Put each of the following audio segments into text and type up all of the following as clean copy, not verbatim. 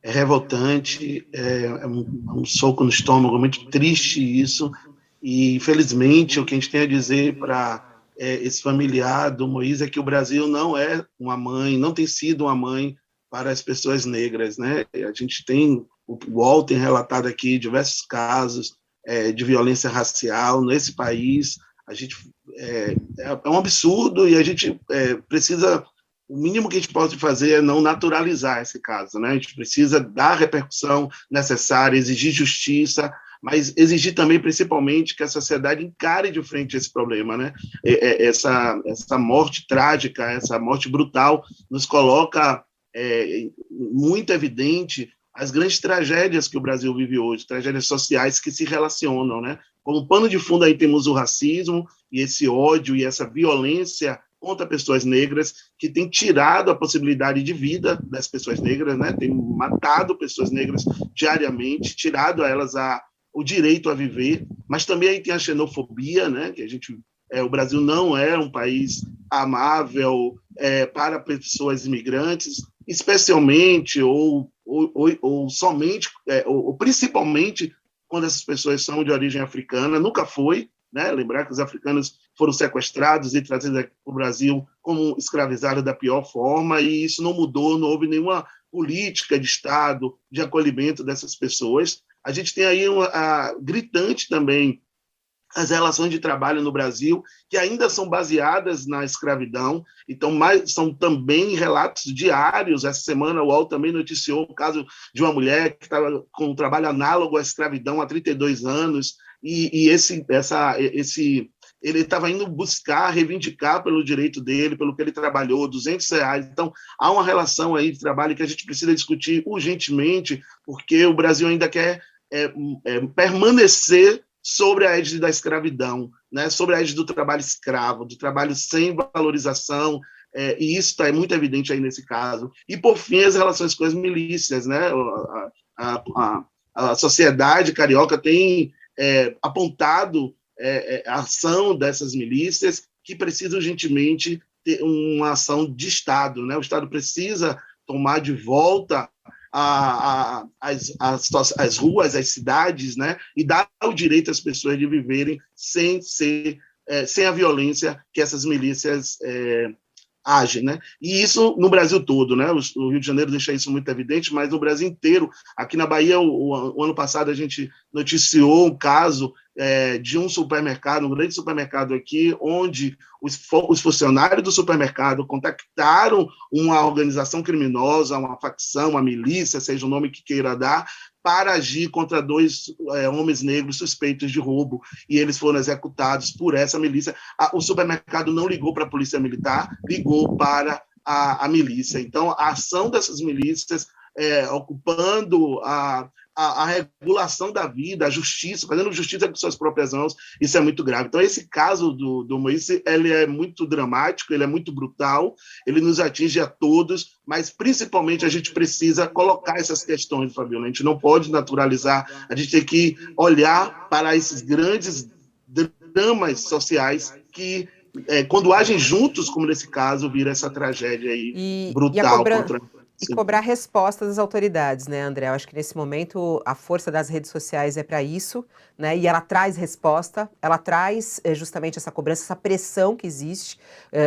é revoltante, é um soco no estômago, é muito triste isso, e infelizmente o que a gente tem a dizer para esse familiar do Moisés é que o Brasil não é uma mãe, não tem sido uma mãe para as pessoas negras, né? A gente tem, o UOL tem relatado aqui diversos casos de violência racial nesse país. A gente é um absurdo e a gente precisa, o mínimo que a gente pode fazer é não naturalizar esse caso, né? A gente precisa dar a repercussão necessária, exigir justiça, mas exigir também, principalmente, que a sociedade encare de frente esse problema, né? Essa morte trágica, essa morte brutal, nos coloca muito evidente as grandes tragédias que o Brasil vive hoje, tragédias sociais que se relacionam, né? Como pano de fundo aí temos o racismo e esse ódio e essa violência contra pessoas negras, que tem tirado a possibilidade de vida das pessoas negras, né? Tem matado pessoas negras diariamente, tirado a elas o direito a viver, mas também aí tem a xenofobia, né? Que a gente, o Brasil não é um país amável para pessoas imigrantes, especialmente ou somente, ou principalmente quando essas pessoas são de origem africana, nunca foi, né? Lembrar que os africanos foram sequestrados e trazidos para o Brasil como escravizados da pior forma, e isso não mudou, não houve nenhuma política de Estado de acolhimento dessas pessoas. A gente tem aí gritante também as relações de trabalho no Brasil, que ainda são baseadas na escravidão, então são também relatos diários. Essa semana o UOL também noticiou o caso de uma mulher que estava com um trabalho análogo à escravidão há 32 anos, e ele estava indo buscar, reivindicar pelo direito dele, pelo que ele trabalhou, R$ 200. Então, há uma relação aí de trabalho que a gente precisa discutir urgentemente, porque o Brasil ainda quer permanecer sobre a égide da escravidão, né? Sobre a égide do trabalho escravo, do trabalho sem valorização, e isso está muito evidente aí nesse caso. E, por fim, as relações com as milícias, né? A sociedade carioca tem apontado a ação dessas milícias, que precisa urgentemente ter uma ação de Estado, né? O Estado precisa tomar de volta as ruas, as cidades, né? E dar o direito às pessoas de viverem sem a violência que essas milícias agem, né? E isso no Brasil todo, né? O Rio de Janeiro deixa isso muito evidente, mas no Brasil inteiro. Aqui na Bahia, o ano passado, a gente noticiou um caso de um supermercado, um grande supermercado aqui, onde os funcionários do supermercado contactaram uma organização criminosa, uma facção, uma milícia, seja o nome que queira dar, para agir contra 2 homens negros suspeitos de roubo, e eles foram executados por essa milícia. O supermercado não ligou para a polícia militar, ligou para a milícia. Então, a ação dessas milícias ocupando a regulação da vida, a justiça, fazendo justiça com suas próprias mãos, isso é muito grave. Então, esse caso do Moisés, ele é muito dramático, ele é muito brutal, ele nos atinge a todos, mas principalmente a gente precisa colocar essas questões, Fabiola. A gente não pode naturalizar, a gente tem que olhar para esses grandes dramas sociais que, quando agem juntos, como nesse caso, vira essa tragédia aí brutal contra... E cobrar respostas das autoridades, né, André? Eu acho que nesse momento a força das redes sociais é para isso, né? E ela traz resposta, ela traz justamente essa cobrança, essa pressão que existe.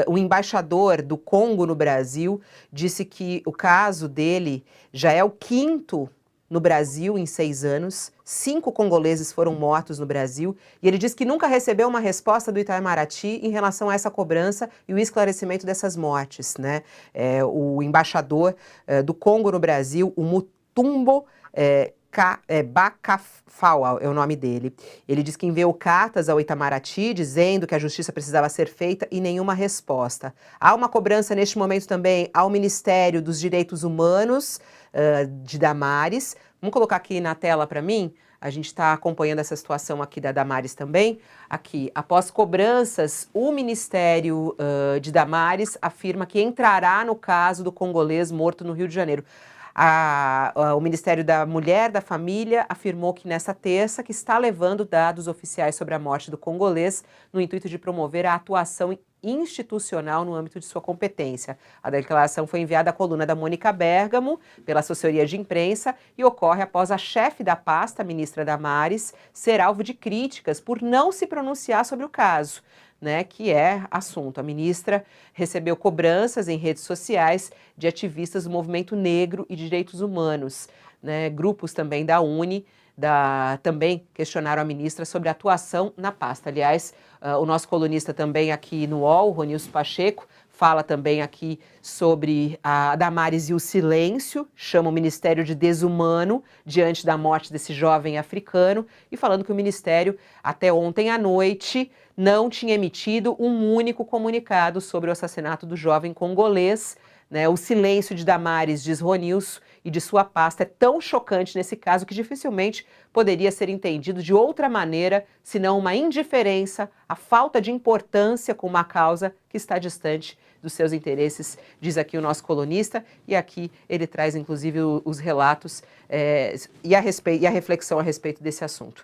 O embaixador do Congo no Brasil disse que o caso dele já é o 5º no Brasil em 6 anos, 5 congoleses foram mortos no Brasil, e ele diz que nunca recebeu uma resposta do Itamaraty em relação a essa cobrança e o esclarecimento dessas mortes, né? O embaixador do Congo no Brasil, o Mutumbo Bakafau é o nome dele. Ele diz que enviou cartas ao Itamaraty dizendo que a justiça precisava ser feita e nenhuma resposta. Há uma cobrança neste momento também ao Ministério dos Direitos Humanos de Damares. Vamos colocar aqui na tela para mim? A gente está acompanhando essa situação aqui da Damares também. Aqui, após cobranças, o Ministério de Damares afirma que entrará no caso do congolês morto no Rio de Janeiro. O Ministério da Mulher, da Família, afirmou que nesta terça que está levando dados oficiais sobre a morte do congolês no intuito de promover a atuação institucional no âmbito de sua competência. A declaração foi enviada à coluna da Mônica Bergamo, pela assessoria de imprensa, e ocorre após a chefe da pasta, a ministra Damares, ser alvo de críticas por não se pronunciar sobre o caso, né, que é assunto. A ministra recebeu cobranças em redes sociais de ativistas do movimento negro e de direitos humanos, né, grupos também da UNE, também questionaram a ministra sobre a atuação na pasta. Aliás, o nosso colunista também aqui no UOL, Ronilson Pacheco, fala também aqui sobre a Damares e o silêncio, chama o Ministério de desumano diante da morte desse jovem africano e falando que o Ministério, até ontem à noite, não tinha emitido um único comunicado sobre o assassinato do jovem congolês, né? O silêncio de Damares, diz Ronilson, e de sua pasta é tão chocante nesse caso que dificilmente poderia ser entendido de outra maneira, senão uma indiferença, a falta de importância com uma causa que está distante dos seus interesses, diz aqui o nosso colunista, e aqui ele traz inclusive os relatos e a reflexão a respeito desse assunto.